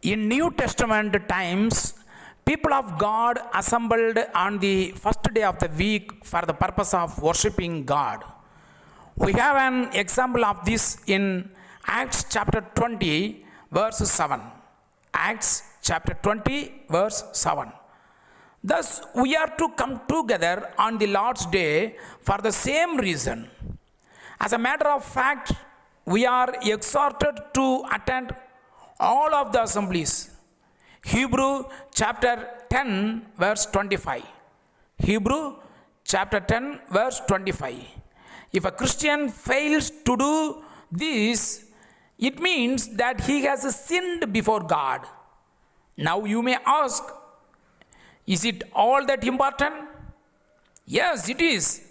In New Testament times, people of God assembled on the first day of the week for the purpose of worshiping God. We have an example of this in Acts chapter 20, verse 7. Acts chapter 20, verse 7. Thus, we are to come together on the Lord's day for the same reason. As a matter of fact, we are exhorted to attend all of the assemblies. Hebrew chapter 10, verse 25. Hebrew chapter 10, verse 25. If a Christian fails to do this, it means that he has sinned before God. Now you may ask, is it all that important? Yes, it is.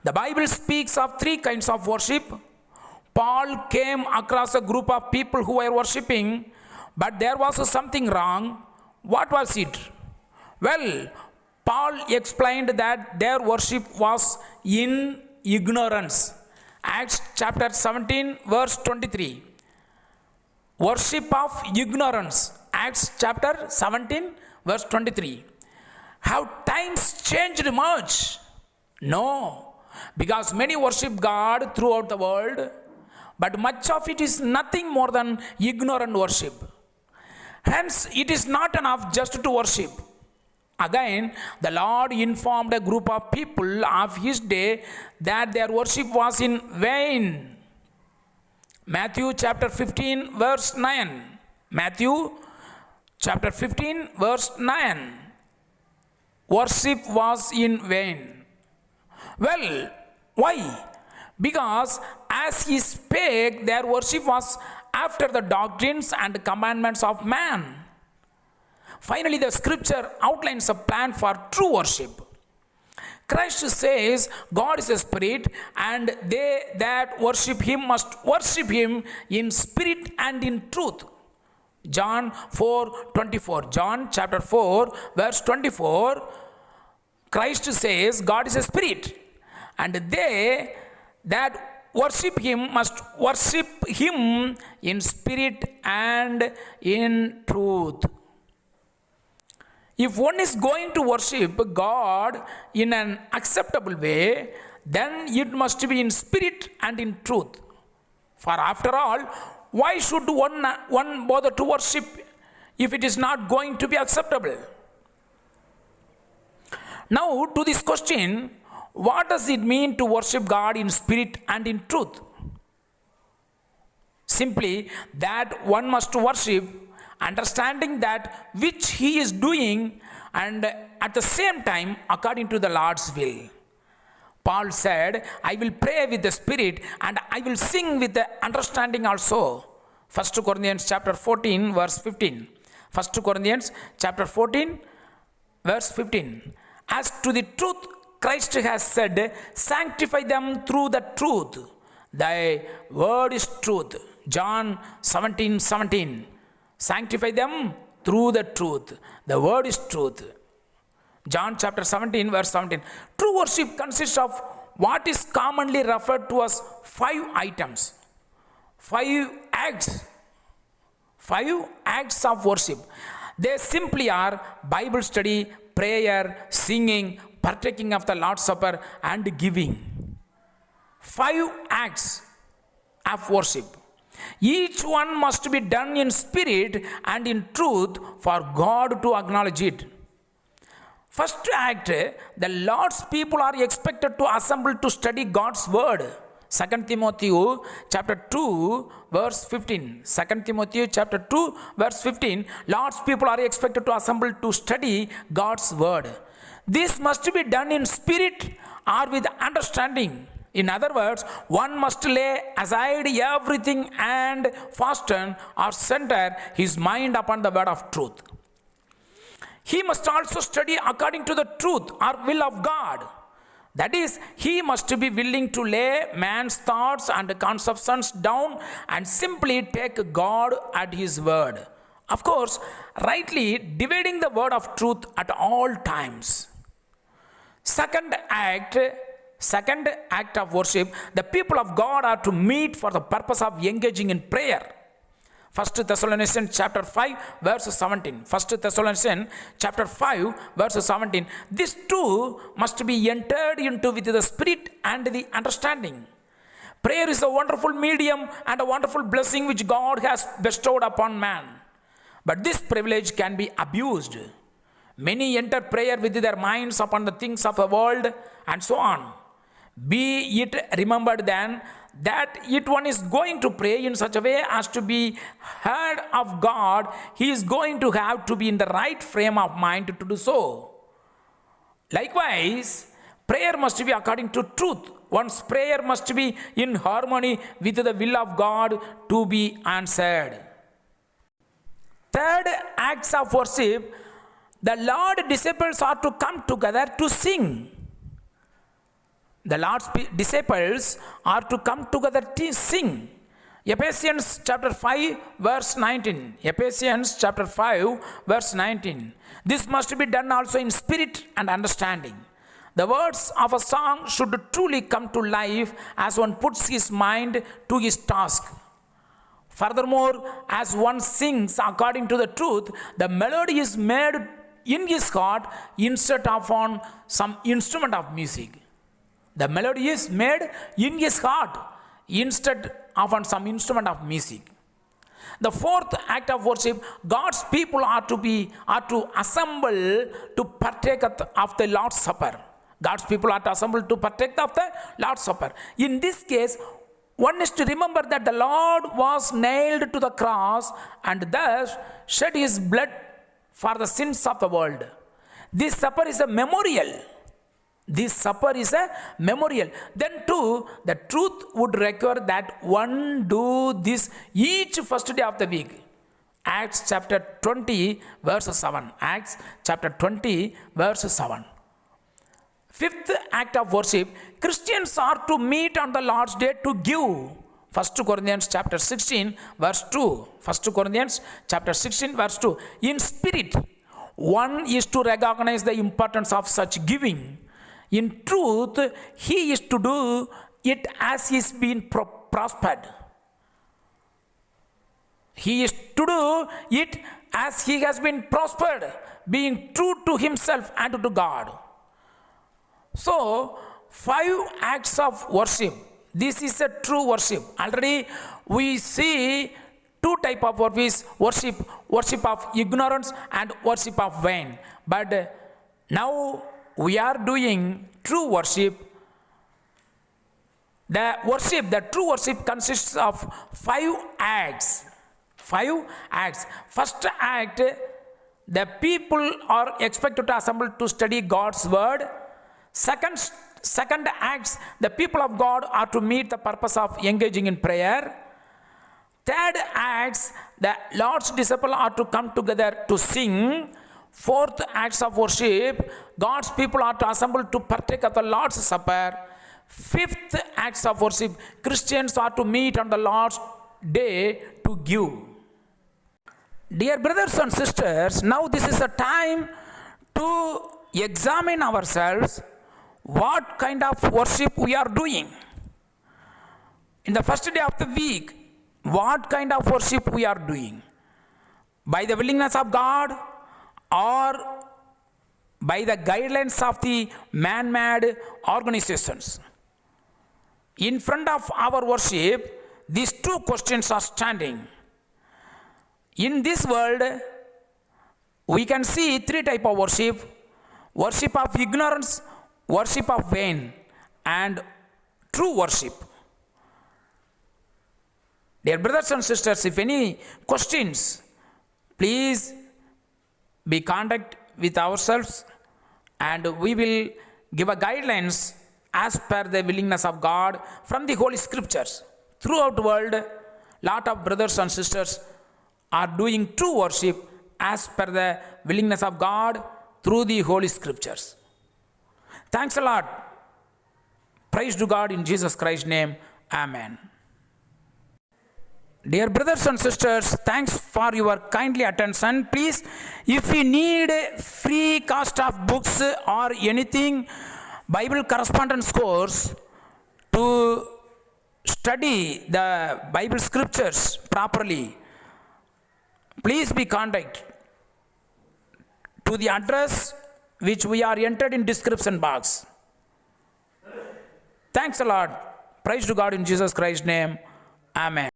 The Bible speaks of three kinds of worship. Paul came across a group of people who were worshiping, but there was something wrong. What was it? Well, Paul explained that their worship was in ignorance. Acts chapter 17, verse 23. Worship of ignorance. Acts chapter 17, verse 23. Have times changed much? No, because many worship God throughout the world, but much of it is nothing more than ignorant worship. Hence, it is not enough just to worship. Again, the Lord informed a group of people of his day that their worship was in vain. Matthew chapter 15, verse 9. Matthew chapter 15, verse 9. Worship was in vain. Well, why? Because as he spake, their worship was after the doctrines and commandments of man. Finally, the scripture outlines a plan for true worship. Christ says God is a spirit, and they that worship him must worship him in spirit and in truth. John 4:24. John chapter 4, verse 24. Christ says God is a spirit, and they that worship him must worship him in spirit and in truth. If one is going to worship God in an acceptable way, then it must be in spirit and in truth. For after all, why should one bother to worship if it is not going to be acceptable? Now, to this question, what does it mean to worship God in spirit and in truth? Simply that one must worship understanding that which he is doing, and at the same time according to the Lord's will. Paul said, I will pray with the spirit and I will sing with the understanding also. 1 Corinthians chapter 14, verse 15. 1 Corinthians chapter 14, verse 15. As to the truth, Christ has said, sanctify them through the truth. Thy word is truth. John 17, 17. Sanctify them through the truth. The word is truth. John chapter 17, verse 17. True worship consists of what is commonly referred to as 5 items. 5 acts. 5 acts of worship. They simply are Bible study, prayer, singing, partaking of the Lord's Supper, and giving. 5 acts of worship. Each one must be done in spirit and in truth for God to acknowledge it. First act, the Lord's people are expected to assemble to study God's word. 2 Timothy chapter 2, verse 15. 2 Timothy chapter 2, verse 15. Lord's people are expected to assemble to study God's word. This must be done in spirit or with understanding. In other words, one must lay aside everything and fasten or center his mind upon the word of truth. He must also study according to the truth or will of God. That is, he must be willing to lay man's thoughts and conceptions down and simply take God at his word. Of course, rightly dividing the word of truth at all times. Second act of worship, the people of God are to meet for the purpose of engaging in prayer. 1 Thessalonians chapter 5 verse 17. 1 Thessalonians chapter 5 verse 17. This too must be entered into with the spirit and the understanding. Prayer is a wonderful medium and a wonderful blessing which God has bestowed upon man. But this privilege can be abused. Many enter prayer with their minds upon the things of the world and so on. Be it remembered then that if one is going to pray in such a way as to be heard of God, he is going to have to be in the right frame of mind to do so. Likewise, prayer must be according to truth. One's prayer must be in harmony with the will of God to be answered. Third, acts of worship. The Lord's disciples are to come together to sing. The Lord's disciples are to come together to sing. Ephesians chapter 5 verse 19. Ephesians chapter 5 verse 19. This must be done also in spirit and understanding. The words of a song should truly come to life as one puts his mind to his task. Furthermore, as one sings according to the truth, the melody is made in his heart instead of on some instrument of music. The melody is made in his heart instead of on some instrument of music. The fourth act of worship, God's people are to assemble to partake of the Lord's Supper. God's people are to assemble to partake of the Lord's Supper. In this case, one is to remember that the Lord was nailed to the cross and thus shed his blood for the sins of the world. This supper is a memorial. This supper is a memorial. Then too, the truth would require that one do this each first day of the week. Acts chapter 20 verse 7. Acts chapter 20 verse 7. Fifth act of worship, Christians are to meet on the Lord's day to give. 1 Corinthians chapter 16 verse 2. 1 Corinthians chapter 16 verse 2. In spirit, one is to recognize the importance of such giving. In truth, he is to do it as he is being prospered. He is to do it as he has been prospered, being true to himself and to God. So, 5 acts of worship. This is a true worship. Already we see 2 types of worship. Worship of ignorance and worship of vain. But now we are doing true worship. The true worship consists of 5 acts. 5 acts. First act, the people are expected to assemble to study God's word. Second acts, the people of God are to meet the purpose of engaging in prayer. Third acts, the Lord's disciples are to come together to sing. Fourth acts of worship, God's people are to assemble to partake of the Lord's Supper. Fifth acts of worship, Christians are to meet on the Lord's day to give. Dear brothers and sisters, now this is a time to examine ourselves what kind of worship we are doing. In the first day of the week, what kind of worship we are doing? By the willingness of God or by the guidelines of the man-made organizations? In front of our worship, these 2 questions are standing. In this world, we can see 3 types of worship. Worship of ignorance, worship of vain, and true worship. Dear brothers and sisters, if any questions, please be contact with ourselves and we will give a guidelines as per the willingness of God from the Holy Scriptures. Throughout the world, lot of brothers and sisters are doing true worship as per the willingness of God through the Holy Scriptures. Thanks a lot. Praise to God in Jesus Christ's name. Amen. Dear brothers and sisters, thanks for your kindly attention. Please, if you need free cost of books or anything, Bible correspondence course to study the Bible scriptures properly, please be contact to the address which we are entered in description box. Thanks a lot. Praise to God in Jesus Christ's name. Amen.